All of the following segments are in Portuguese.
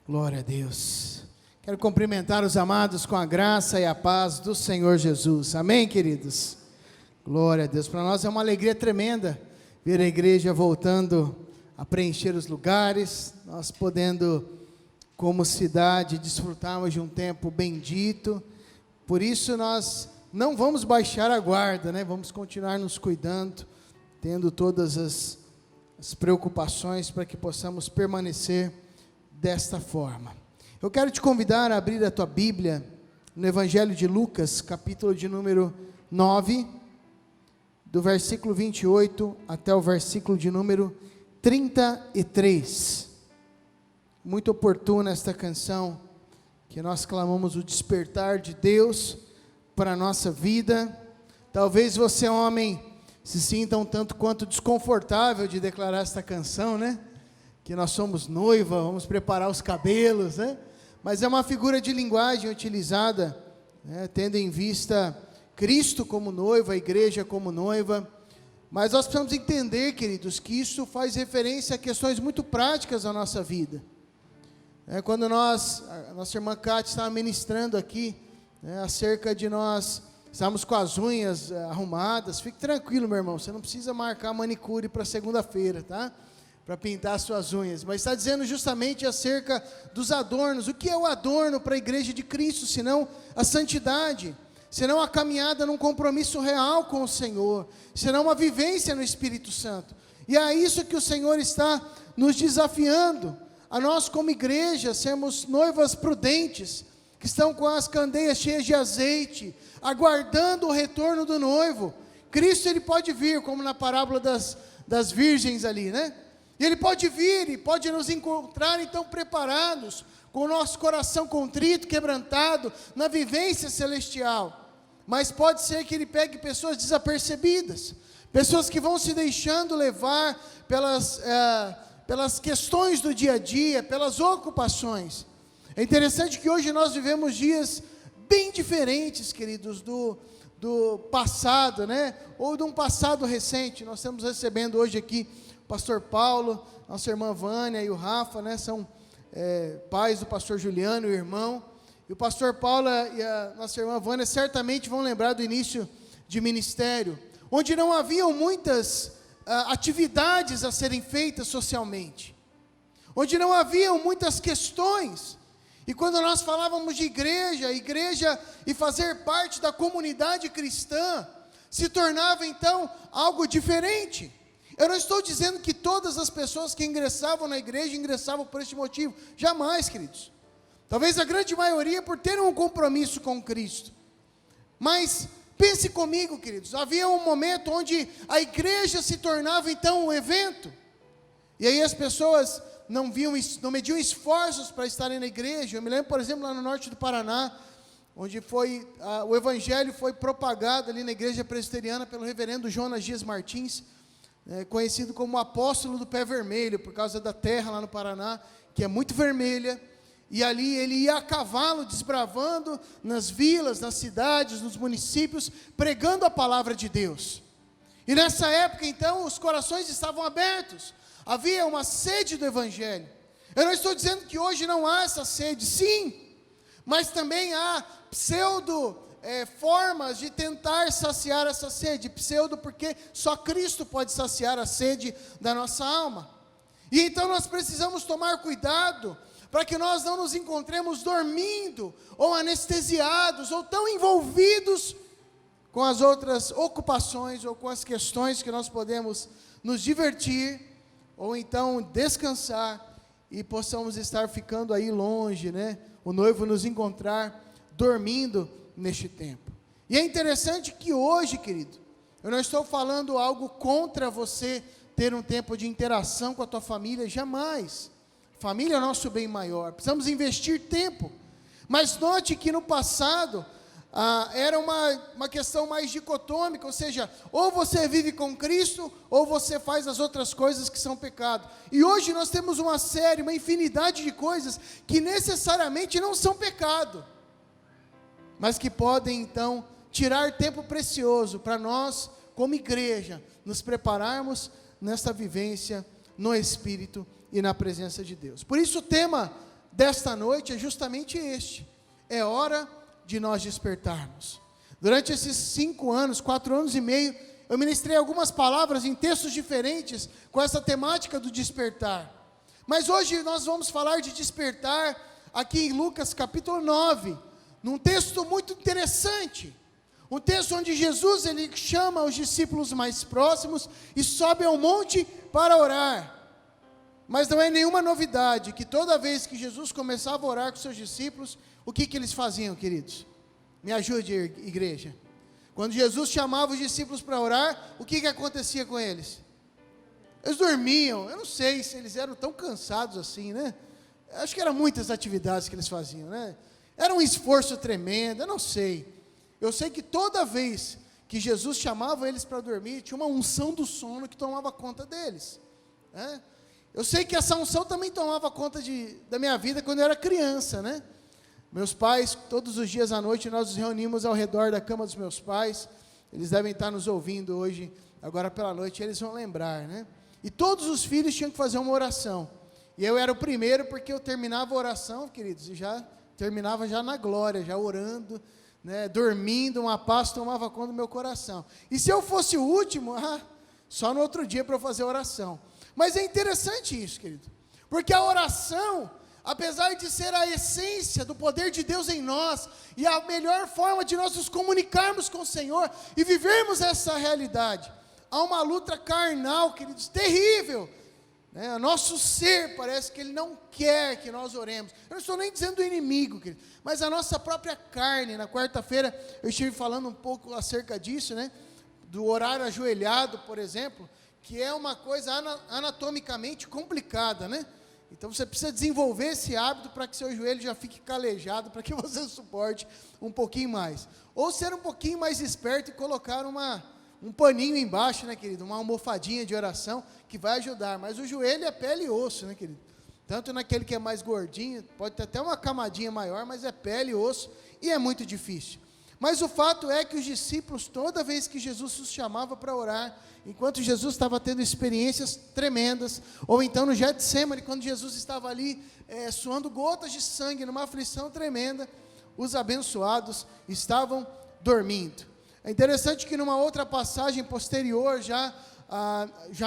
Glória a Deus. Quero cumprimentar os amados com a graça e a paz do Senhor Jesus. Amém, queridos? Glória a Deus. Para nós é uma alegria tremenda ver a igreja voltando a preencher os lugares, nós podendo, como cidade, desfrutarmos de um tempo bendito. Por isso nós não vamos baixar a guarda, né? Vamos continuar nos cuidando, tendo todas as preocupações para que possamos permanecer desta forma. Eu quero te convidar a abrir a tua Bíblia no Evangelho de Lucas, capítulo de número 9, do versículo 28 até o versículo de número 33. Muito oportuna esta canção, que nós clamamos o despertar de Deus para a nossa vida. Talvez você, homem, se sinta um tanto quanto desconfortável de declarar esta canção, né? Que nós somos noiva, vamos preparar os cabelos, né? Mas é uma figura de linguagem utilizada, né, tendo em vista Cristo como noiva, a igreja como noiva. Mas nós precisamos entender, queridos, que isso faz referência a questões muito práticas da nossa vida. Quando a nossa irmã Cátia estava ministrando aqui, acerca de nós estamos com as unhas arrumadas, fique tranquilo, meu irmão, você não precisa marcar manicure para segunda-feira, tá? Para pintar as suas unhas, mas está dizendo justamente acerca dos adornos. O que é o adorno para a igreja de Cristo, senão a santidade, senão a caminhada num compromisso real com o Senhor, senão uma vivência no Espírito Santo. E é isso que o Senhor está nos desafiando, a nós como igreja, sermos noivas prudentes, que estão com as candeias cheias de azeite, aguardando o retorno do noivo. Cristo, ele pode vir, como na parábola das virgens ali, né? E ele pode vir e pode nos encontrar então preparados, com o nosso coração contrito, quebrantado, na vivência celestial. Mas pode ser que ele pegue pessoas desapercebidas, pessoas que vão se deixando levar pelas questões do dia a dia, pelas ocupações. É interessante que hoje nós vivemos dias bem diferentes, queridos, do passado, né? Ou de um passado recente. Nós estamos recebendo hoje aqui o pastor Paulo, nossa irmã Vânia e o Rafa, né? São pais do pastor Juliano, o irmão. E o pastor Paulo e a nossa irmã Vânia certamente vão lembrar do início de ministério, onde não haviam muitas atividades a serem feitas socialmente, onde não haviam muitas questões. E quando nós falávamos de igreja e fazer parte da comunidade cristã, se tornava então algo diferente. Eu não estou dizendo que todas as pessoas que ingressavam na igreja, ingressavam por este motivo, jamais, queridos. Talvez a grande maioria por terem um compromisso com Cristo. Mas pense comigo, queridos, havia um momento onde a igreja se tornava então um evento, e aí as pessoas não mediam esforços para estarem na igreja. Eu me lembro, por exemplo, lá no norte do Paraná, onde o evangelho foi propagado ali na igreja presbiteriana pelo reverendo Jonas Dias Martins, conhecido como o apóstolo do pé vermelho, por causa da terra lá no Paraná, que é muito vermelha. E ali ele ia a cavalo, desbravando nas vilas, nas cidades, nos municípios, pregando a palavra de Deus. E nessa época, então, os corações estavam abertos, havia uma sede do evangelho. Eu não estou dizendo que hoje não há essa sede, sim, mas também há formas de tentar saciar essa sede, porque só Cristo pode saciar a sede da nossa alma. E então nós precisamos tomar cuidado, para que nós não nos encontremos dormindo, ou anestesiados, ou tão envolvidos com as outras ocupações, ou com as questões que nós podemos nos divertir, ou então descansar, e possamos estar ficando aí longe, né? O noivo nos encontrar dormindo neste tempo. E é interessante que hoje, querido, eu não estou falando algo contra você ter um tempo de interação com a tua família, jamais. Família é o nosso bem maior, precisamos investir tempo. Mas note que no passado era uma questão mais dicotômica, ou seja, ou você vive com Cristo, ou você faz as outras coisas que são pecado. E hoje nós temos uma infinidade de coisas que necessariamente não são pecado, mas que podem então tirar tempo precioso para nós, como igreja, nos prepararmos nesta vivência no Espírito e na presença de Deus. Por isso o tema desta noite é justamente este: é hora de nós despertarmos. Durante esses 5 anos, 4 anos e meio, eu ministrei algumas palavras em textos diferentes com essa temática do despertar. Mas hoje nós vamos falar de despertar aqui em Lucas capítulo 9, num texto muito interessante. Um texto onde Jesus ele chama os discípulos mais próximos e sobe ao monte para orar. Mas não é nenhuma novidade que toda vez que Jesus começava a orar com seus discípulos, o que eles faziam, queridos? Me ajude, igreja. Quando Jesus chamava os discípulos para orar, o que acontecia com eles? Eles dormiam. Eu não sei se eles eram tão cansados assim, né? Acho que eram muitas atividades que eles faziam, né? Era um esforço tremendo, eu não sei. Eu sei que toda vez que Jesus chamava eles para dormir, tinha uma unção do sono que tomava conta deles, né? Eu sei que essa unção também tomava conta da minha vida quando eu era criança, né? Meus pais, todos os dias à noite, nós nos reunimos ao redor da cama dos meus pais. Eles devem estar nos ouvindo hoje, agora pela noite, eles vão lembrar, né? E todos os filhos tinham que fazer uma oração. E eu era o primeiro, porque eu terminava a oração, queridos, e já terminava já na glória, já orando, né? Dormindo, uma paz tomava conta do meu coração. E se eu fosse o último, só no outro dia para eu fazer a oração. Mas é interessante isso, querido, porque a oração, apesar de ser a essência do poder de Deus em nós, e a melhor forma de nós nos comunicarmos com o Senhor, e vivermos essa realidade, há uma luta carnal, queridos, terrível, né? Nosso ser parece que ele não quer que nós oremos. Eu não estou nem dizendo do inimigo, querido, mas a nossa própria carne. Na quarta-feira eu estive falando um pouco acerca disso, né? Do orar ajoelhado, por exemplo, que é uma coisa anatomicamente complicada, né? Então você precisa desenvolver esse hábito para que seu joelho já fique calejado, para que você suporte um pouquinho mais. Ou ser um pouquinho mais esperto e colocar um paninho embaixo, né, querido? Uma almofadinha de oração que vai ajudar. Mas o joelho é pele e osso, né, querido? Tanto naquele que é mais gordinho, pode ter até uma camadinha maior, mas é pele e osso e é muito difícil. Mas o fato é que os discípulos, toda vez que Jesus os chamava para orar, enquanto Jesus estava tendo experiências tremendas, ou então no Getsemane, quando Jesus estava ali suando gotas de sangue, numa aflição tremenda, os abençoados estavam dormindo. É interessante que numa outra passagem posterior, já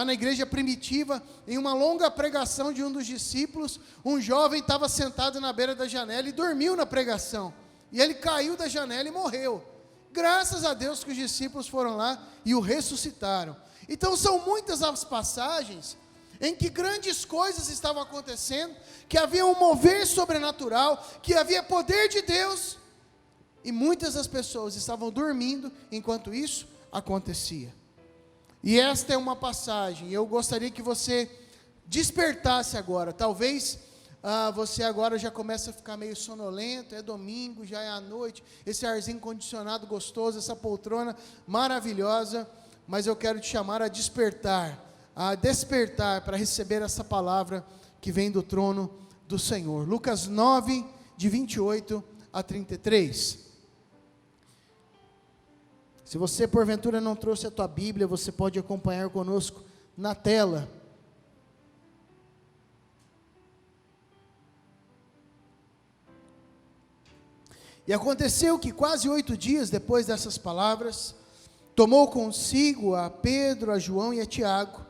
na igreja primitiva, em uma longa pregação de um dos discípulos, um jovem estava sentado na beira da janela e dormiu na pregação. E ele caiu da janela e morreu. Graças a Deus que os discípulos foram lá e o ressuscitaram. Então são muitas as passagens em que grandes coisas estavam acontecendo, que havia um mover sobrenatural, que havia poder de Deus, e muitas das pessoas estavam dormindo enquanto isso acontecia. E esta é uma passagem, e eu gostaria que você despertasse agora. Talvez você agora já começa a ficar meio sonolento, é domingo, já é à noite, esse arzinho condicionado gostoso, essa poltrona maravilhosa, mas eu quero te chamar a despertar para receber essa palavra que vem do trono do Senhor. Lucas 9, de 28 a 33. Se você porventura não trouxe a tua Bíblia, você pode acompanhar conosco na tela. E aconteceu que quase 8 dias depois dessas palavras, tomou consigo a Pedro, a João e a Tiago,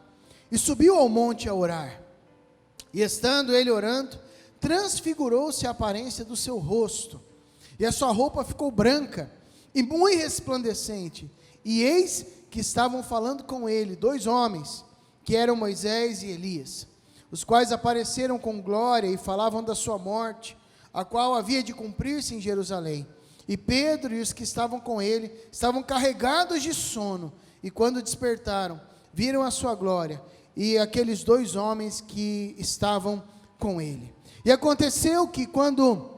e subiu ao monte a orar. E estando ele orando, transfigurou-se a aparência do seu rosto, e a sua roupa ficou branca, e muito resplandecente. E eis que estavam falando com ele 2 homens, que eram Moisés e Elias, os quais apareceram com glória e falavam da sua morte, a qual havia de cumprir-se em Jerusalém. E Pedro e os que estavam com ele estavam carregados de sono, e quando despertaram, viram a sua glória, e aqueles 2 homens que estavam com ele. E aconteceu que quando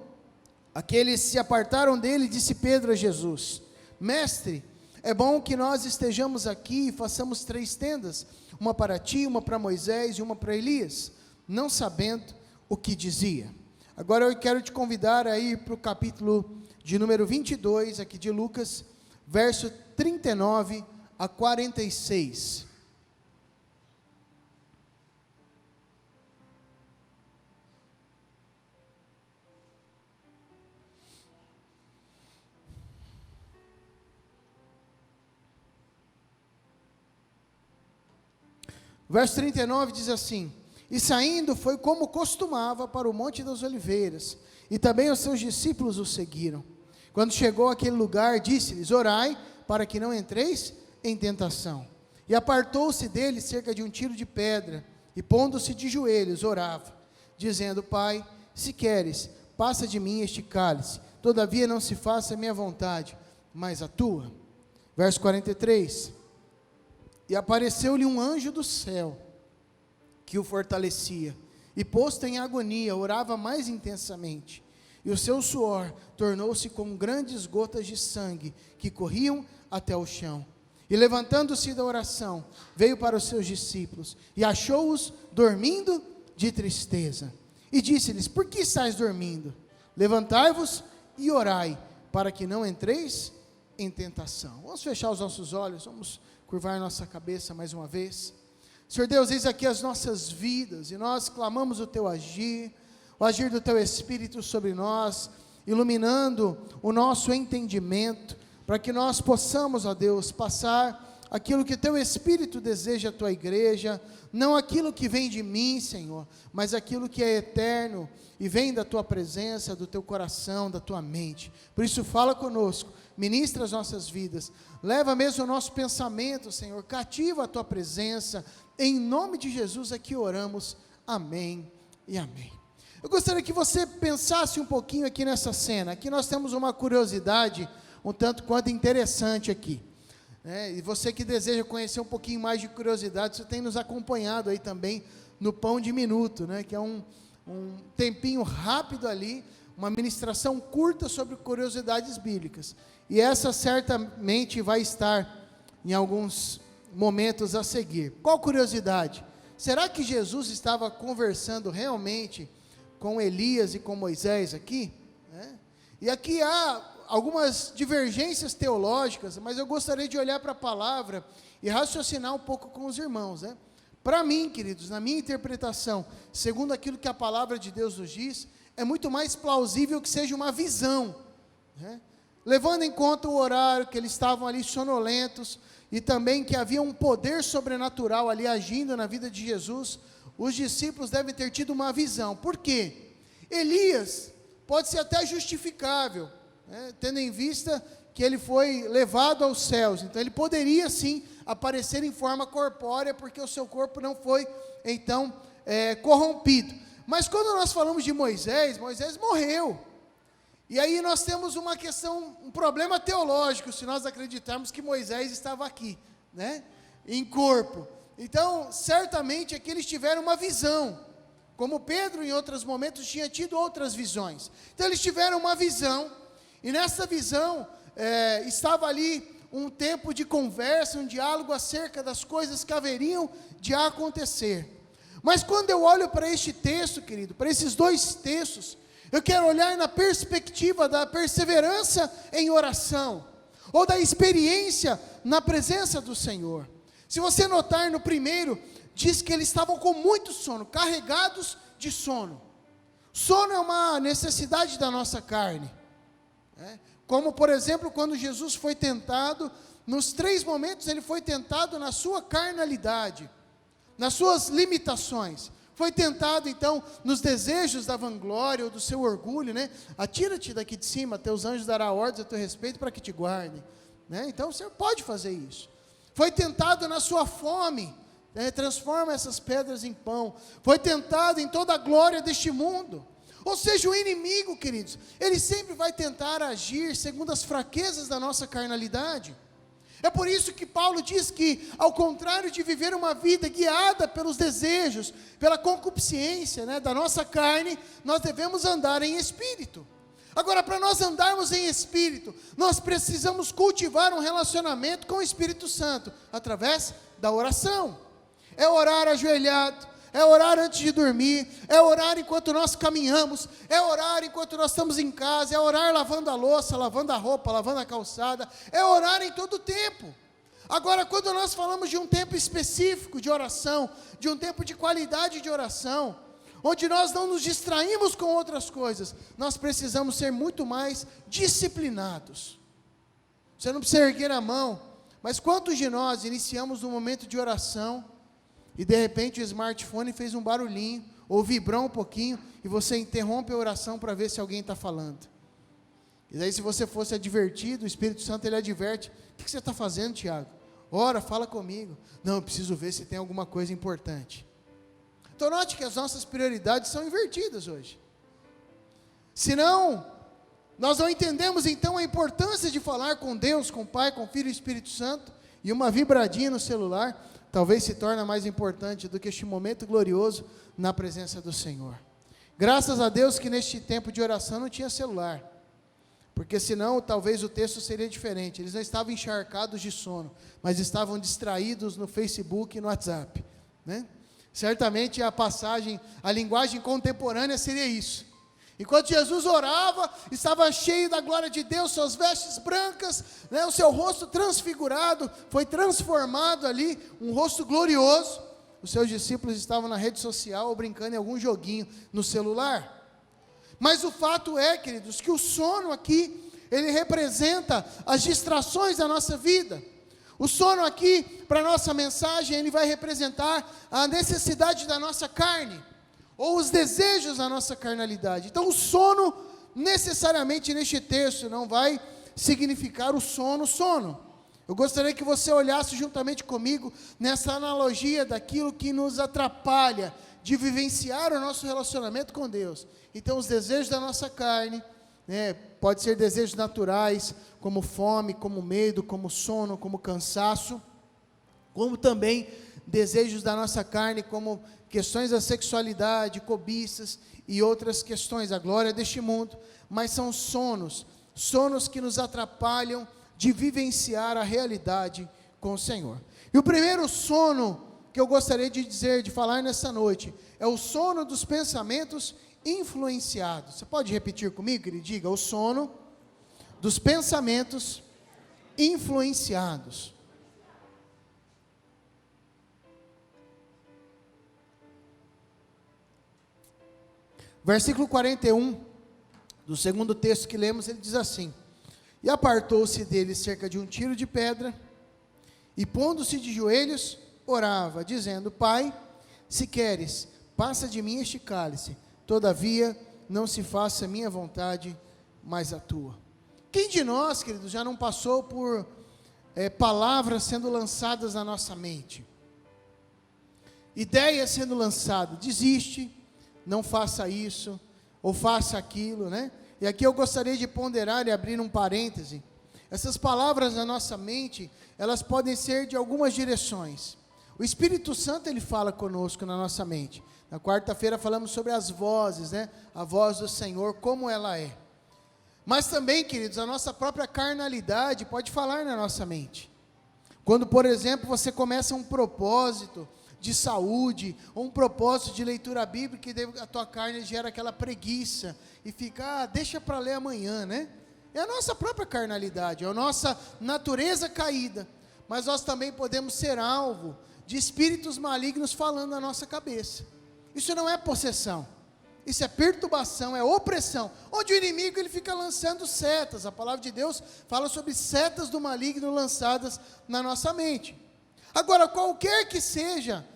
aqueles se apartaram dele, disse Pedro a Jesus: Mestre, é bom que nós estejamos aqui e façamos 3 tendas, uma para ti, uma para Moisés e uma para Elias, não sabendo o que dizia. Agora eu quero te convidar a ir para o capítulo de número 22, aqui de Lucas, verso 39 a 46. Verso 39 diz assim: e saindo foi como costumava para o Monte das Oliveiras, e também os seus discípulos o seguiram. Quando chegou àquele lugar, disse-lhes: orai, para que não entreis em tentação. E apartou-se dele cerca de um tiro de pedra, e pondo-se de joelhos, orava, dizendo: Pai, se queres, passa de mim este cálice, todavia não se faça a minha vontade, mas a tua. Verso 43, e apareceu-lhe um anjo do céu, que o fortalecia, e posto em agonia, orava mais intensamente, e o seu suor tornou-se como grandes gotas de sangue, que corriam até o chão. E levantando-se da oração, veio para os seus discípulos, e achou-os dormindo de tristeza, e disse-lhes: por que estáis dormindo? Levantai-vos e orai, para que não entreis em tentação. Vamos fechar os nossos olhos, vamos curvar nossa cabeça mais uma vez. Senhor Deus, eis aqui as nossas vidas, e nós clamamos o Teu agir, o agir do Teu Espírito sobre nós, iluminando o nosso entendimento, para que nós possamos, ó Deus, passar aquilo que Teu Espírito deseja à Tua igreja, não aquilo que vem de mim, Senhor, mas aquilo que é eterno, e vem da Tua presença, do Teu coração, da Tua mente. Por isso fala conosco, ministra as nossas vidas, leva mesmo o nosso pensamento, Senhor, cativa a Tua presença, em nome de Jesus aqui oramos, amém e amém. Eu gostaria que você pensasse um pouquinho aqui nessa cena. Aqui nós temos uma curiosidade um tanto quanto interessante aqui, né? E você que deseja conhecer um pouquinho mais de curiosidade, você tem nos acompanhado aí também no Pão de Minuto, né? Que é um tempinho rápido ali, uma ministração curta sobre curiosidades bíblicas, e essa certamente vai estar em alguns momentos a seguir. Qual curiosidade? Será que Jesus estava conversando realmente com Elias e com Moisés aqui? E aqui há algumas divergências teológicas, mas eu gostaria de olhar para a palavra e raciocinar um pouco com os irmãos, né? Para mim, queridos, na minha interpretação, segundo aquilo que a palavra de Deus nos diz, é muito mais plausível que seja uma visão, né? Levando em conta o horário, que eles estavam ali sonolentos, e também que havia um poder sobrenatural ali agindo na vida de Jesus, os discípulos devem ter tido uma visão. Por quê? Elias pode ser até justificável, né, tendo em vista que ele foi levado aos céus, então ele poderia sim aparecer em forma corpórea, porque o seu corpo não foi então corrompido. Mas quando nós falamos de Moisés, Moisés morreu, e aí nós temos uma questão, um problema teológico, se nós acreditarmos que Moisés estava aqui, né, em corpo. Então, certamente aqui eles tiveram uma visão, como Pedro em outros momentos tinha tido outras visões. Então eles tiveram uma visão, e nessa visão estava ali um tempo de conversa, um diálogo acerca das coisas que haveriam de acontecer. Mas quando eu olho para este texto, querido, para esses dois textos, eu quero olhar na perspectiva da perseverança em oração, ou da experiência na presença do Senhor. Se você notar no primeiro, diz que eles estavam com muito sono, carregados de sono. Sono é uma necessidade da nossa carne, né? Como por exemplo, quando Jesus foi tentado, nos 3 momentos ele foi tentado na sua carnalidade, nas suas limitações. Foi tentado então nos desejos da vanglória ou do seu orgulho, né? Atira-te daqui de cima, teus anjos dará ordens a teu respeito para que te guardem, né? Então o Senhor pode fazer isso. Foi tentado na sua fome, né? Transforma essas pedras em pão. Foi tentado em toda a glória deste mundo. Ou seja, o inimigo, queridos, ele sempre vai tentar agir segundo as fraquezas da nossa carnalidade. É por isso que Paulo diz que, ao contrário de viver uma vida guiada pelos desejos, pela concupiscência, né, da nossa carne, nós devemos andar em espírito. Agora, para nós andarmos em espírito, nós precisamos cultivar um relacionamento com o Espírito Santo, através da oração. É orar ajoelhado, é orar antes de dormir, é orar enquanto nós caminhamos, é orar enquanto nós estamos em casa, é orar lavando a louça, lavando a roupa, lavando a calçada, é orar em todo o tempo. Agora, quando nós falamos de um tempo específico de oração, de um tempo de qualidade de oração, onde nós não nos distraímos com outras coisas, nós precisamos ser muito mais disciplinados. Você não precisa erguer a mão, mas quantos de nós iniciamos um momento de oração, e de repente o smartphone fez um barulhinho, ou vibrou um pouquinho, e você interrompe a oração para ver se alguém está falando. E daí, se você fosse advertido, o Espírito Santo ele adverte: o que você está fazendo, Tiago? Ora, fala comigo. Não, eu preciso ver se tem alguma coisa importante. Então note que as nossas prioridades são invertidas hoje. Senão, nós não entendemos então a importância de falar com Deus, com o Pai, com o Filho e o Espírito Santo, e uma vibradinha no celular talvez se torne mais importante do que este momento glorioso na presença do Senhor. Graças a Deus que neste tempo de oração não tinha celular, porque senão talvez o texto seria diferente. Eles não estavam encharcados de sono, mas estavam distraídos no Facebook e no WhatsApp, né? Certamente a passagem, a linguagem contemporânea seria isso. Enquanto Jesus orava, estava cheio da glória de Deus, suas vestes brancas, né, o seu rosto transfigurado, foi transformado ali, um rosto glorioso. Os seus discípulos estavam na rede social ou brincando em algum joguinho no celular. Mas o fato é, queridos, que o sono aqui, ele representa as distrações da nossa vida. O sono aqui, para a nossa mensagem, ele vai representar a necessidade da nossa carne, ou os desejos da nossa carnalidade. Então o sono, necessariamente neste texto, não vai significar o sono. Eu gostaria que você olhasse juntamente comigo nessa analogia daquilo que nos atrapalha de vivenciar o nosso relacionamento com Deus. Então os desejos da nossa carne, né, pode ser desejos naturais, como fome, como medo, como sono, como cansaço, como também desejos da nossa carne, como questões da sexualidade, cobiças e outras questões, a glória deste mundo, mas são sonos que nos atrapalham de vivenciar a realidade com o Senhor. E o primeiro sono que eu gostaria de dizer, de falar nessa noite, é o sono dos pensamentos influenciados. Você pode repetir comigo? Ele diga: o sono dos pensamentos influenciados. Versículo 41, do segundo texto que lemos, ele diz assim: e apartou-se dele cerca de um tiro de pedra, e pondo-se de joelhos, orava, dizendo: Pai, se queres, passa de mim este cálice, todavia não se faça a minha vontade, mas a tua. Quem de nós, queridos, já não passou por palavras sendo lançadas na nossa mente? Ideias sendo lançadas: desiste, não faça isso, ou faça aquilo, né? E aqui eu gostaria de ponderar e abrir um parêntese. Essas palavras na nossa mente, elas podem ser de algumas direções. O Espírito Santo, ele fala conosco na nossa mente. Na quarta-feira falamos sobre as vozes, né? A voz do Senhor, como ela é. Mas também, queridos, a nossa própria carnalidade pode falar na nossa mente. Quando, por exemplo, você começa um propósito de saúde, ou um propósito de leitura bíblica, e a tua carne gera aquela preguiça, e fica, deixa para ler amanhã, né? É a nossa própria carnalidade, é a nossa natureza caída, mas nós também podemos ser alvo de espíritos malignos falando na nossa cabeça. Isso não é possessão, isso é perturbação, é opressão, onde o inimigo ele fica lançando setas. A palavra de Deus fala sobre setas do maligno lançadas na nossa mente. Agora, qualquer que seja,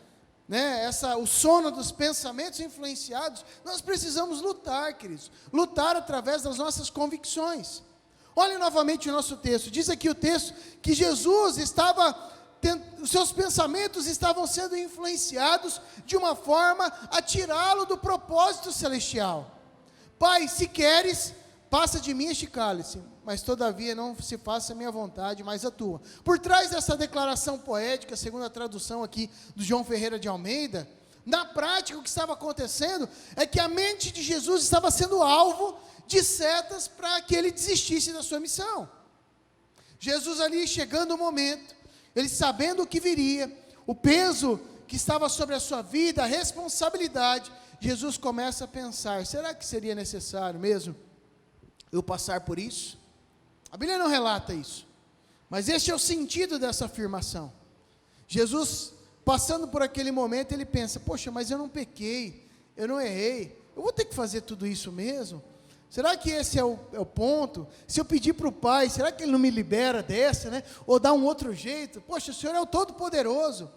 né, o sono dos pensamentos influenciados, nós precisamos lutar, queridos, lutar através das nossas convicções. Olhem novamente o nosso texto, diz aqui o texto, que Jesus os seus pensamentos estavam sendo influenciados de uma forma a tirá-lo do propósito celestial. Pai, se queres, passa de mim este cálice, mas todavia não se faça a minha vontade, mas a tua. Por trás dessa declaração poética, segundo a tradução aqui do João Ferreira de Almeida, na prática o que estava acontecendo é que a mente de Jesus estava sendo alvo de setas para que ele desistisse da sua missão. Jesus ali chegando o momento, ele sabendo o que viria, o peso que estava sobre a sua vida, a responsabilidade, Jesus começa a pensar: será que seria necessário mesmo eu passar por isso? A Bíblia não relata isso, mas este é o sentido dessa afirmação. Jesus, passando por aquele momento, ele pensa: poxa, mas eu não pequei, eu não errei, eu vou ter que fazer tudo isso mesmo? Será que esse é o ponto? Se eu pedir para o Pai, será que Ele não me libera dessa, né? Ou dá um outro jeito? Poxa, o Senhor é o Todo-Poderoso.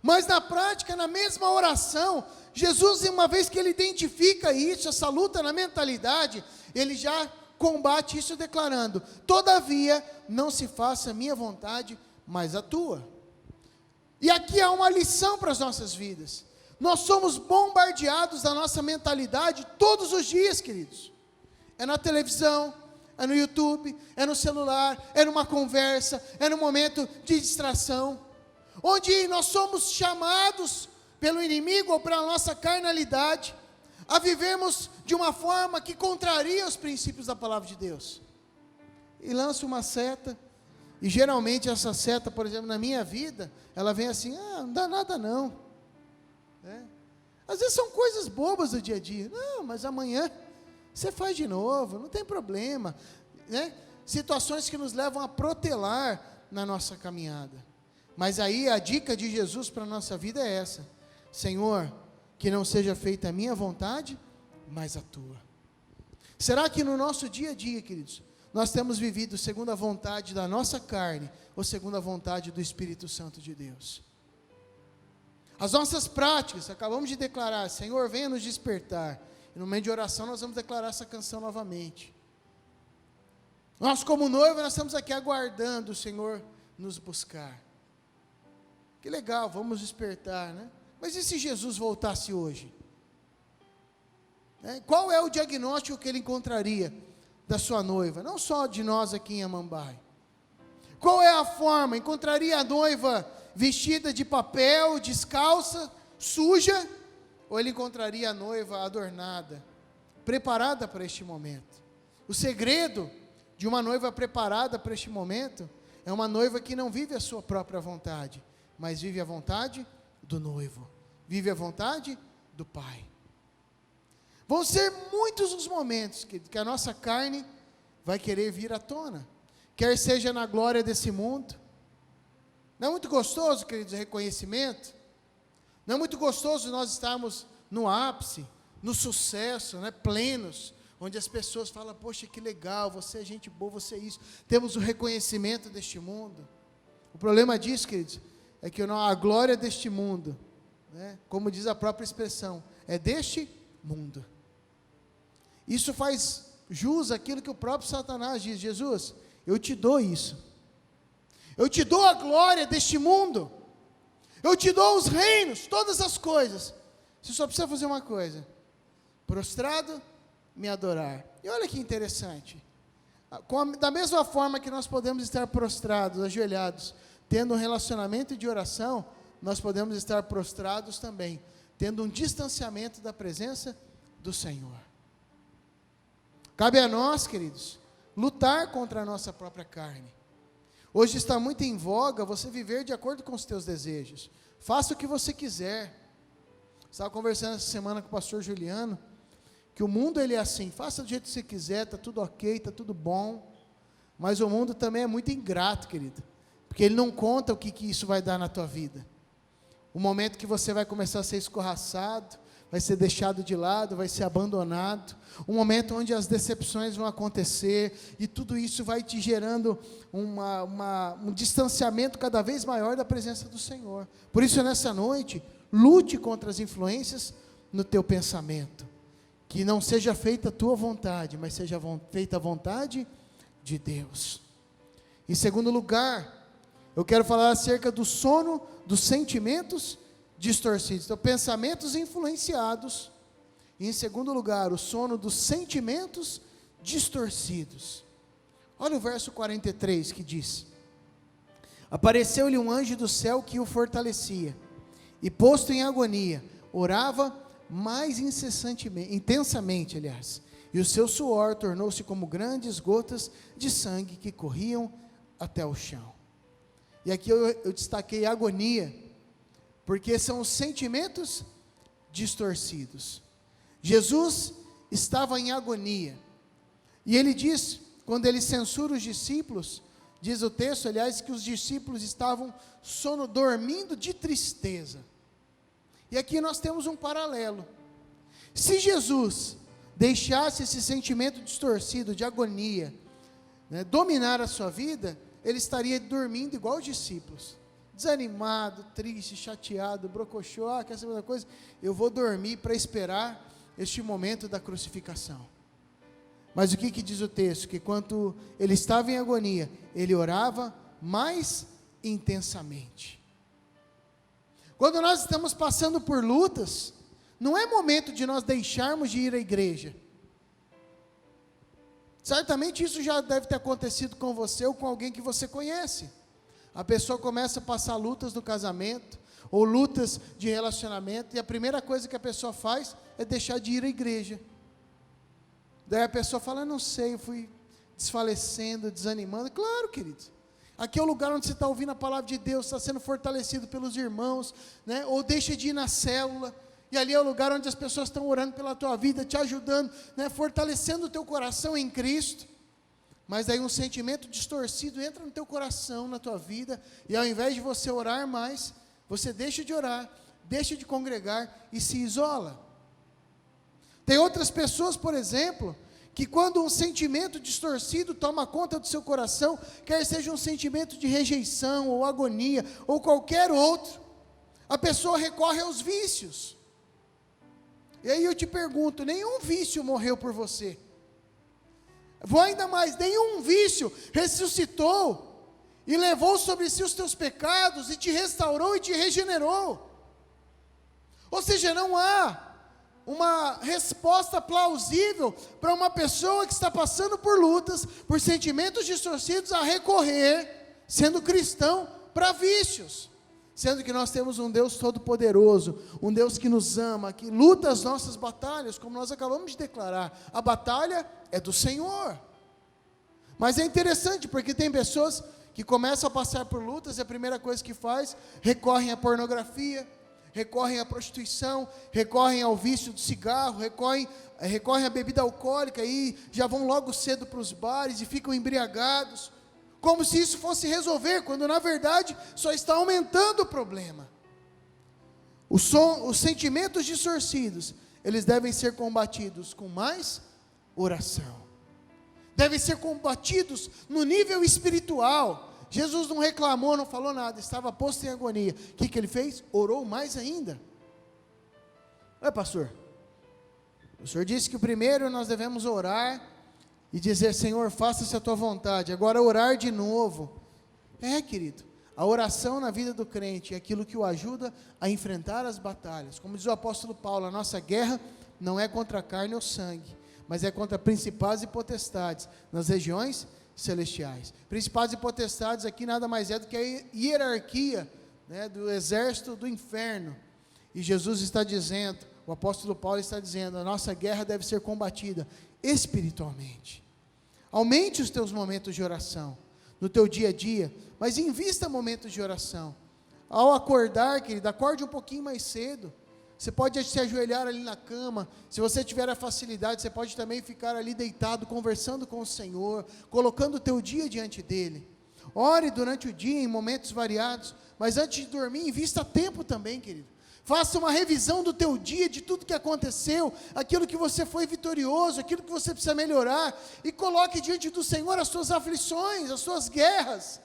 Mas na prática, na mesma oração, Jesus, uma vez que ele identifica isso, essa luta na mentalidade, ele já combate isso declarando: todavia, não se faça a minha vontade, mas a tua. E aqui há uma lição para as nossas vidas. Nós somos bombardeados da nossa mentalidade todos os dias, queridos. É na televisão, é no YouTube, é no celular, é numa conversa, é no momento de distração, onde nós somos chamados pelo inimigo ou pela nossa carnalidade a vivermos de uma forma que contraria os princípios da palavra de Deus. E lança uma seta, e geralmente essa seta, por exemplo, na minha vida, ela vem assim: não dá nada não. Às vezes são coisas bobas do dia a dia. Não, mas amanhã você faz de novo, não tem problema. Situações que nos levam a protelar na nossa caminhada. Mas aí a dica de Jesus para a nossa vida é essa: Senhor, que não seja feita a minha vontade, mas a tua. Será que no nosso dia a dia, queridos, nós temos vivido segundo a vontade da nossa carne ou segundo a vontade do Espírito Santo de Deus? As nossas práticas, acabamos de declarar: Senhor, venha nos despertar. E no meio de oração nós vamos declarar essa canção novamente. Nós, como noiva, nós estamos aqui aguardando o Senhor nos buscar. Que legal, vamos despertar, né? Mas e se Jesus voltasse hoje? Qual é o diagnóstico que ele encontraria da sua noiva? Não só de nós aqui em Amambai. Qual é a forma? Encontraria a noiva vestida de papel, descalça, suja? Ou ele encontraria a noiva adornada, preparada para este momento? O segredo de uma noiva preparada para este momento é uma noiva que não vive a sua própria vontade, mas vive a vontade do noivo, vive a vontade do Pai. Vão ser muitos os momentos que a nossa carne vai querer vir à tona, quer seja na glória desse mundo. Não é muito gostoso, queridos, o reconhecimento? Não é muito gostoso nós estarmos no ápice, no sucesso, plenos, onde as pessoas falam: poxa, que legal, você é gente boa, você é isso. Temos o reconhecimento deste mundo. O problema disso, queridos, é que a glória deste mundo, como diz a própria expressão, é deste mundo. Isso faz jus àquilo que o próprio Satanás diz: Jesus, eu te dou isso. Eu te dou a glória deste mundo. Eu te dou os reinos, todas as coisas. Você só precisa fazer uma coisa: prostrado, me adorar. E olha que interessante. Da mesma forma que nós podemos estar prostrados, ajoelhados, tendo um relacionamento de oração, nós podemos estar prostrados também, tendo um distanciamento da presença do Senhor. Cabe a nós, queridos, lutar contra a nossa própria carne. Hoje está muito em voga você viver de acordo com os teus desejos. Faça o que você quiser. Estava conversando essa semana com o pastor Juliano, que o mundo ele é assim: faça do jeito que você quiser, está tudo ok, está tudo bom. Mas o mundo também é muito ingrato, querido, porque ele não conta o que isso vai dar na tua vida. O momento que você vai começar a ser escorraçado, vai ser deixado de lado, vai ser abandonado, um momento onde as decepções vão acontecer, e tudo isso vai te gerando um distanciamento cada vez maior da presença do Senhor. Por isso, nessa noite, lute contra as influências no teu pensamento, que não seja feita a tua vontade, mas seja feita a vontade de Deus. Em segundo lugar, eu quero falar acerca do sono dos sentimentos distorcidos. Então, pensamentos influenciados. E em segundo lugar, o sono dos sentimentos distorcidos. Olha o verso 43 que diz: apareceu-lhe um anjo do céu que o fortalecia, e posto em agonia, orava mais intensamente, e o seu suor tornou-se como grandes gotas de sangue que corriam até o chão. E aqui eu destaquei agonia, porque são os sentimentos distorcidos. Jesus estava em agonia, e ele diz, quando ele censura os discípulos, diz o texto, aliás, que os discípulos estavam dormindo de tristeza. E aqui nós temos um paralelo. Se Jesus deixasse esse sentimento distorcido de agonia, dominar a sua vida, ele estaria dormindo igual os discípulos. desanimado, triste, chateado, brocochô, quer saber uma coisa? Eu vou dormir para esperar este momento da crucificação. Mas o que diz o texto? Que quando ele estava em agonia, ele orava mais intensamente. Quando nós estamos passando por lutas, não é momento de nós deixarmos de ir à igreja. Certamente isso já deve ter acontecido com você ou com alguém que você conhece. A pessoa começa a passar lutas no casamento, ou lutas de relacionamento, e a primeira coisa que a pessoa faz é deixar de ir à igreja. Daí a pessoa fala, não sei, eu fui desfalecendo, desanimando. Claro, queridos, aqui é o lugar onde você está ouvindo a palavra de Deus, está sendo fortalecido pelos irmãos, né? Ou deixa de ir na célula, e ali é o lugar onde as pessoas estão orando pela tua vida, te ajudando, né? Fortalecendo o teu coração em Cristo. Mas aí um sentimento distorcido entra no teu coração, na tua vida, e ao invés de você orar mais, você deixa de orar, deixa de congregar e se isola. Tem outras pessoas, por exemplo, que quando um sentimento distorcido toma conta do seu coração, quer seja um sentimento de rejeição, ou agonia, ou qualquer outro, a pessoa recorre aos vícios. E aí eu te pergunto, nenhum vício morreu por você. Vou ainda mais, nenhum vício ressuscitou e levou sobre si os teus pecados e te restaurou e te regenerou. Ou seja, não há uma resposta plausível para uma pessoa que está passando por lutas, por sentimentos distorcidos, a recorrer, sendo cristão, para vícios. Sendo que nós temos um Deus todo-poderoso, um Deus que nos ama, que luta as nossas batalhas, como nós acabamos de declarar. A batalha é do Senhor. Mas é interessante, porque tem pessoas que começam a passar por lutas, e a primeira coisa que faz, recorrem à pornografia, recorrem à prostituição, recorrem ao vício do cigarro, recorrem à bebida alcoólica, e já vão logo cedo para os bares, e ficam embriagados, como se isso fosse resolver, quando na verdade só está aumentando o problema. Os sentimentos distorcidos, eles devem ser combatidos com mais oração, devem ser combatidos no nível espiritual. Jesus não reclamou, não falou nada, estava posto em agonia. O que ele fez? Orou mais ainda. Pastor, o senhor disse que o primeiro nós devemos orar e dizer, Senhor, faça-se a tua vontade. Agora orar de novo. Querido, a oração na vida do crente é aquilo que o ajuda a enfrentar as batalhas. Como diz o apóstolo Paulo, a nossa guerra não é contra a carne ou sangue, mas é contra principados e potestades nas regiões celestiais. Principados e potestades aqui nada mais é do que a hierarquia, né, do exército do inferno. E Jesus está dizendo, o apóstolo Paulo está dizendo, a nossa guerra deve ser combatida espiritualmente. Aumente os teus momentos de oração no teu dia a dia, mas invista momentos de oração. Ao acordar, querido, acorde um pouquinho mais cedo. Você pode se ajoelhar ali na cama. Se você tiver a facilidade, você pode também ficar ali deitado, conversando com o Senhor, colocando o teu dia diante dEle. Ore durante o dia, em momentos variados, mas antes de dormir, invista tempo também, querido. Faça uma revisão do teu dia, de tudo que aconteceu, aquilo que você foi vitorioso, aquilo que você precisa melhorar, e coloque diante do Senhor as suas aflições, as suas guerras.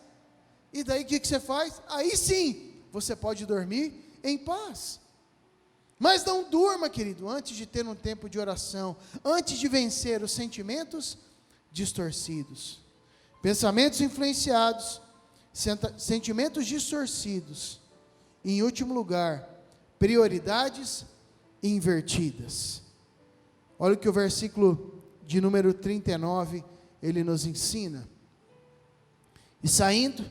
E daí o que você faz? Aí sim, você pode dormir em paz. Mas não durma, querido, antes de ter um tempo de oração, antes de vencer os sentimentos distorcidos. Pensamentos influenciados, sentimentos distorcidos. E em último lugar, prioridades invertidas. Olha o que o versículo de número 39, ele nos ensina. E saindo,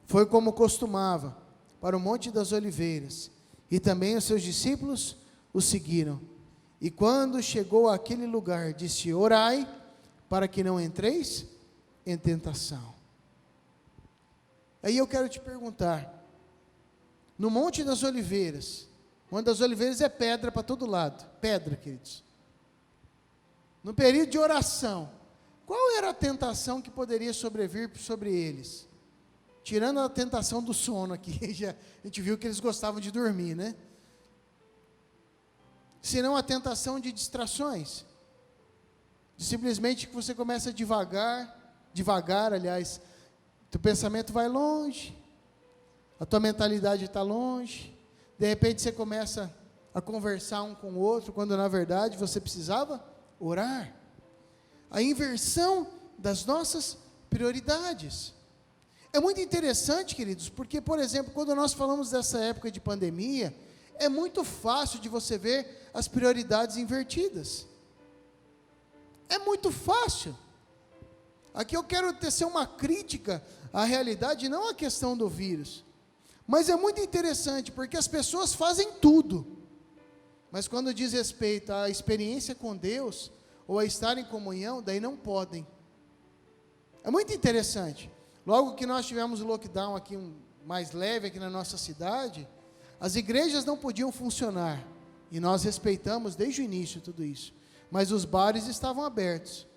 foi como costumava, para o Monte das Oliveiras, e também os seus discípulos o seguiram. E quando chegou àquele lugar, disse, orai, para que não entreis em tentação. Aí eu quero te perguntar, no Monte das Oliveiras, Monte das Oliveiras é pedra para todo lado, pedra, queridos. No período de oração, qual era a tentação que poderia sobrevir sobre eles? Tirando a tentação do sono aqui, já, a gente viu que eles gostavam de dormir, né? Senão a tentação de distrações, de simplesmente que você começa devagar, aliás, teu pensamento vai longe, a tua mentalidade está longe, de repente você começa a conversar um com o outro, quando na verdade você precisava orar. A inversão das nossas prioridades. É muito interessante, queridos, porque, por exemplo, quando nós falamos dessa época de pandemia, é muito fácil de você ver as prioridades invertidas. É muito fácil. Aqui eu quero tecer uma crítica à realidade, não à questão do vírus. Mas é muito interessante, porque as pessoas fazem tudo. Mas quando diz respeito à experiência com Deus, ou a estar em comunhão, daí não podem. É muito interessante. Logo que nós tivemos o lockdown aqui, mais leve aqui na nossa cidade, as igrejas não podiam funcionar. E nós respeitamos desde o início tudo isso. Mas os bares estavam abertos.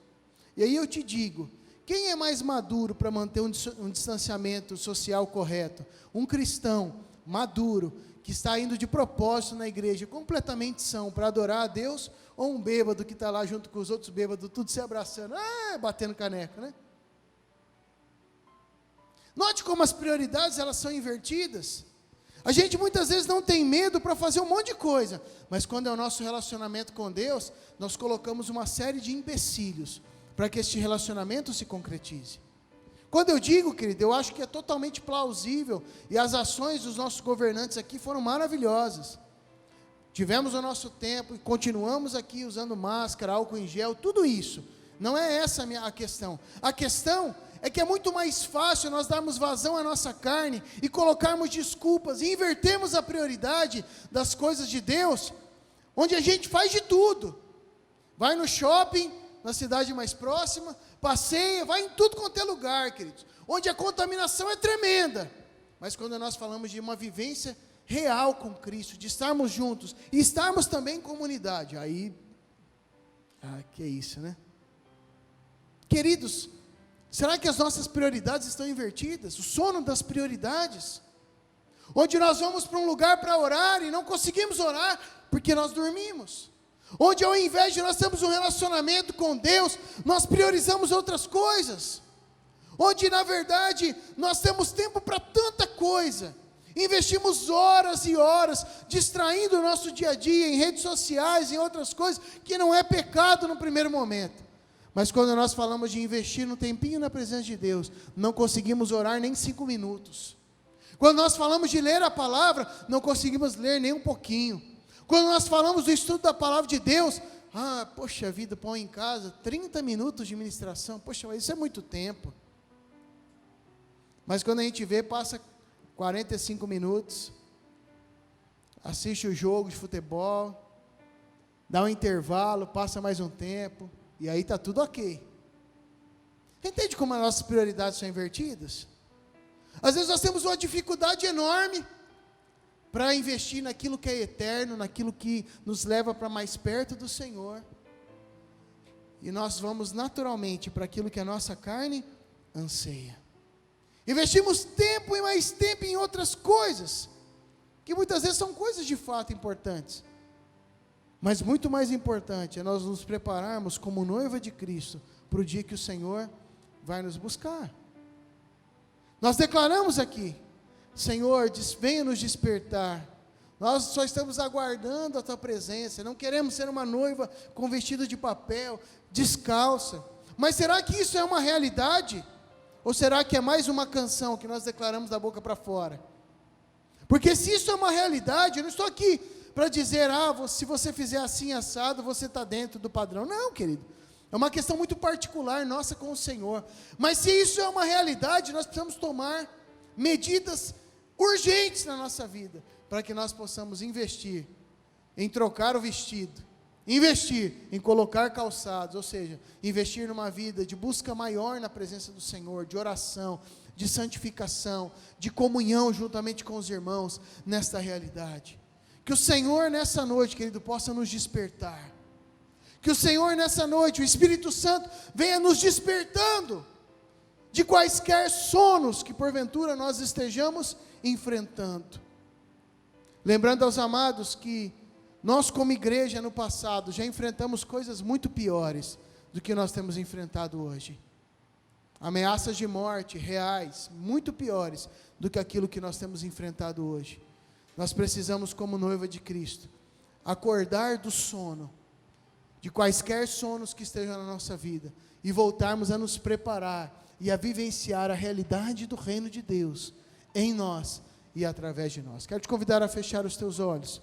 E aí eu te digo, quem é mais maduro para manter um distanciamento social correto? Um cristão maduro, que está indo de propósito na igreja, completamente são, para adorar a Deus, ou um bêbado que está lá junto com os outros bêbados, tudo se abraçando, batendo caneco, né? Note como as prioridades, elas são invertidas. A gente muitas vezes não tem medo para fazer um monte de coisa, mas quando é o nosso relacionamento com Deus, nós colocamos uma série de empecilhos, para que este relacionamento se concretize. Quando eu digo, querido, eu acho que é totalmente plausível, e as ações dos nossos governantes aqui foram maravilhosas. Tivemos o nosso tempo, e continuamos aqui usando máscara, álcool em gel, tudo isso. Não é essa a questão. A questão é que é muito mais fácil nós darmos vazão à nossa carne, e colocarmos desculpas, e invertermos a prioridade das coisas de Deus, onde a gente faz de tudo. Vai no shopping, na cidade mais próxima, passeia, vai em tudo quanto é lugar, queridos, onde a contaminação é tremenda, mas quando nós falamos de uma vivência real com Cristo, de estarmos juntos, e estarmos também em comunidade, aí, que é isso, né? Queridos, será que as nossas prioridades estão invertidas? O sono das prioridades, onde nós vamos para um lugar para orar, e não conseguimos orar, porque nós dormimos, onde ao invés de nós termos um relacionamento com Deus, nós priorizamos outras coisas, onde na verdade nós temos tempo para tanta coisa, investimos horas e horas, distraindo o nosso dia a dia em redes sociais, em outras coisas, que não é pecado no primeiro momento, mas quando nós falamos de investir um tempinho na presença de Deus, não conseguimos orar nem 5 minutos, quando nós falamos de ler a palavra, não conseguimos ler nem um pouquinho, quando nós falamos do estudo da palavra de Deus, poxa vida, põe em casa 30 minutos de ministração, poxa, mas isso é muito tempo. Mas quando a gente vê, passa 45 minutos, assiste o jogo de futebol, dá um intervalo, passa mais um tempo, e aí está tudo ok. Entende como as nossas prioridades são invertidas? Às vezes nós temos uma dificuldade enorme para investir naquilo que é eterno, naquilo que nos leva para mais perto do Senhor, e nós vamos naturalmente para aquilo que a nossa carne anseia. Investimos tempo e mais tempo em outras coisas, que muitas vezes são coisas de fato importantes, mas muito mais importante é nós nos prepararmos como noiva de Cristo, para o dia que o Senhor vai nos buscar. Nós declaramos aqui, Senhor, venha nos despertar, nós só estamos aguardando a Tua presença, não queremos ser uma noiva com vestido de papel, descalça, mas será que isso é uma realidade? Ou será que é mais uma canção que nós declaramos da boca para fora? Porque se isso é uma realidade, eu não estou aqui para dizer, se você fizer assim assado, você está dentro do padrão, não, querido, é uma questão muito particular nossa com o Senhor, mas se isso é uma realidade, nós precisamos tomar medidas urgentes na nossa vida, para que nós possamos investir em trocar o vestido, investir em colocar calçados, ou seja, investir numa vida de busca maior na presença do Senhor, de oração, de santificação, de comunhão juntamente com os irmãos, nesta realidade. Que o Senhor nessa noite, querido, possa nos despertar, que o Senhor nessa noite, o Espírito Santo, venha nos despertando, de quaisquer sonos que porventura nós estejamos enfrentando. Lembrando aos amados que nós como igreja no passado já enfrentamos coisas muito piores do que nós temos enfrentado hoje. ameaças de morte reais, muito piores do que aquilo que nós temos enfrentado hoje. Nós precisamos, como noiva de Cristo, acordar do sono, de quaisquer sonos que estejam na nossa vida, e voltarmos a nos preparar e a vivenciar a realidade do reino de Deus em nós e através de nós. Quero te convidar a fechar os teus olhos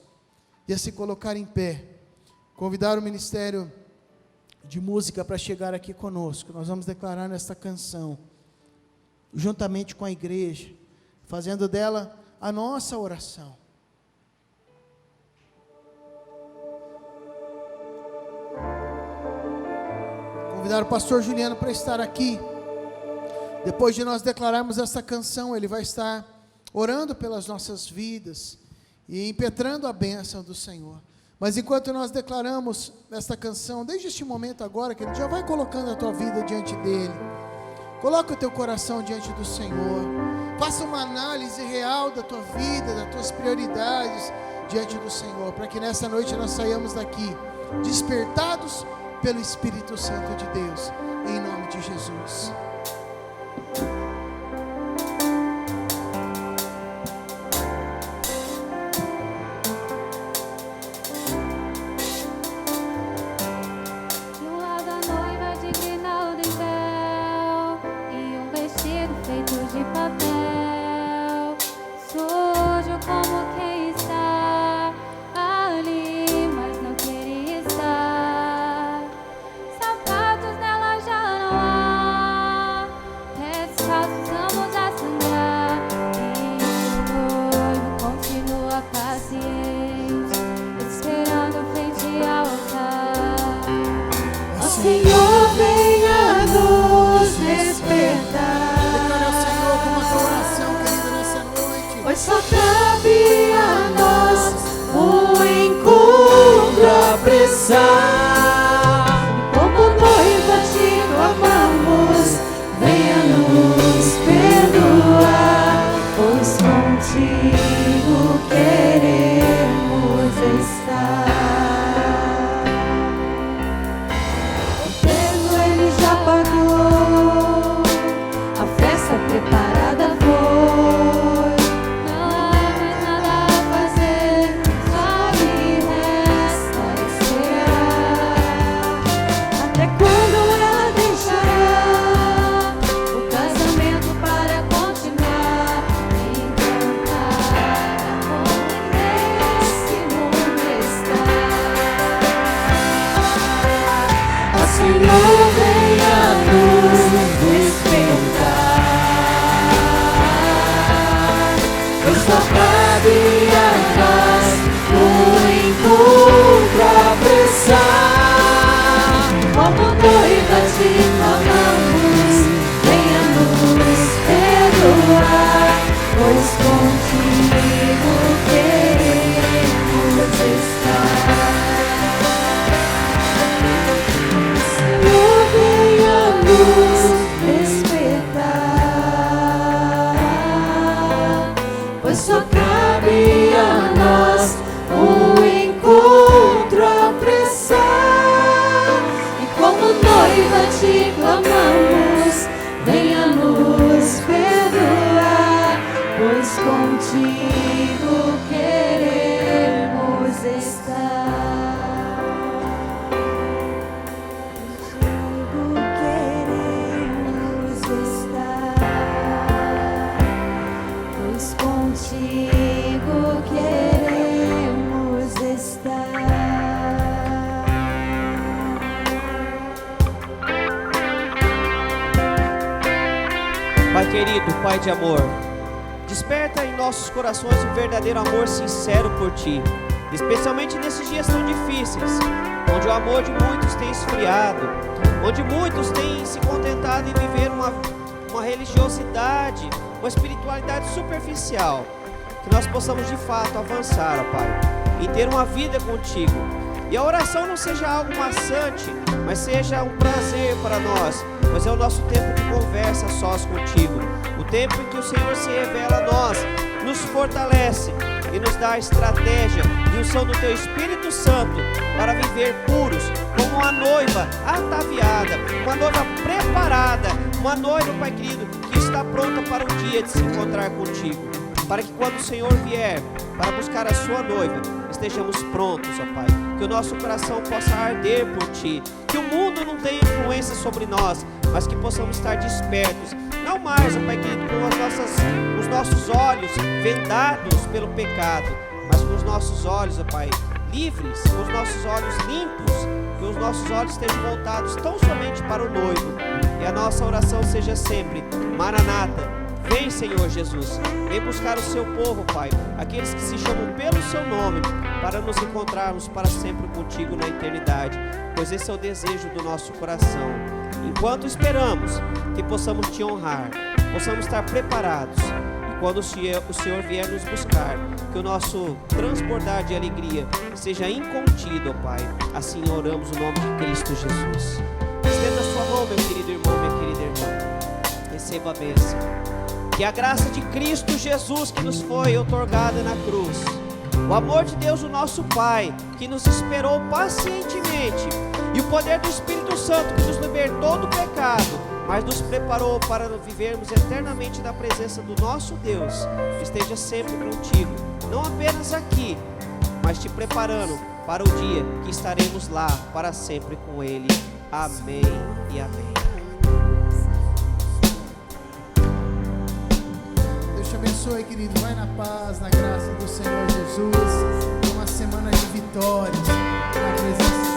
e a se colocar em pé, convidar o ministério de música para chegar aqui conosco. Nós vamos declarar nesta canção, juntamente com a igreja, fazendo dela a nossa oração. Convidar o pastor Juliano para estar aqui. Depois de nós declararmos essa canção, ele vai estar orando pelas nossas vidas e impetrando a bênção do Senhor. Mas enquanto nós declaramos esta canção, desde este momento agora, que ele já vai colocando a tua vida diante dele. Coloca o teu coração diante do Senhor. Faça uma análise real da tua vida, das tuas prioridades diante do Senhor, para que nessa noite nós saiamos daqui despertados pelo Espírito Santo de Deus, em nome de Jesus. Só cabe a nós um encontro apressar. Como noiva te clamamos, venha nos perdoar, pois contigo queremos estar. O preço ele já pagou, a festa preparada foi. Só cabe a nós um encontro apressar. Como noiva te clamamos, venha nos perdoar, pois contigo queremos estar. Senhor, venha nos despertar, pois só cabe a nós um encontro apressar. E como noiva te clamamos, venha nos perdoar, pois contigo queremos estar. Contigo queremos estar, pois contigo queremos estar. Pai querido, Pai de amor, desperta em nossos corações um verdadeiro amor sincero por Ti, especialmente nesses dias tão difíceis, onde o amor de muitos tem esfriado, onde muitos têm se contentado em viver uma religiosidade, uma espiritualidade superficial. Que nós possamos de fato avançar, ó Pai, e ter uma vida contigo. E a oração não seja algo maçante, mas seja um prazer para nós, pois é o nosso tempo de conversa sós contigo, o tempo em que o Senhor se revela a nós, nos fortalece e nos dá a estratégia e unção do Teu Espírito Santo para viver puros, como uma noiva ataviada, uma noiva preparada Uma noiva, Pai querido, que está pronta para o dia de se encontrar contigo. Para que quando o Senhor vier para buscar a sua noiva, estejamos prontos, ó Pai. Que o nosso coração possa arder por Ti. Que o mundo não tenha influência sobre nós, mas que possamos estar despertos. Não mais, ó Pai querido, com os nossos olhos vendados pelo pecado, mas com os nossos olhos, ó Pai, livres, com os nossos olhos limpos, que os nossos olhos estejam voltados tão somente para o noivo. E a nossa oração seja sempre: Maranata, vem, Senhor Jesus, vem buscar o seu povo, Pai, aqueles que se chamam pelo seu nome, para nos encontrarmos para sempre contigo na eternidade, pois esse é o desejo do nosso coração. Enquanto esperamos, que possamos te honrar, possamos estar preparados, e quando o Senhor vier nos buscar, que o nosso transbordar de alegria seja incontido, ó Pai. Assim oramos no nome de Cristo Jesus. Estenda a sua mão, meu querido irmão, minha querida irmã. Receba a bênção. Que a graça de Cristo Jesus, que nos foi outorgada na cruz, o amor de Deus, o nosso Pai, que nos esperou pacientemente, e o poder do Espírito Santo, que nos libertou do pecado, mas nos preparou para vivermos eternamente na presença do nosso Deus, esteja sempre contigo, não apenas aqui, mas te preparando para o dia que estaremos lá para sempre com Ele. Amém e amém. Deus te abençoe, querido. Vai na paz, na graça do Senhor Jesus. Uma semana de vitórias na presença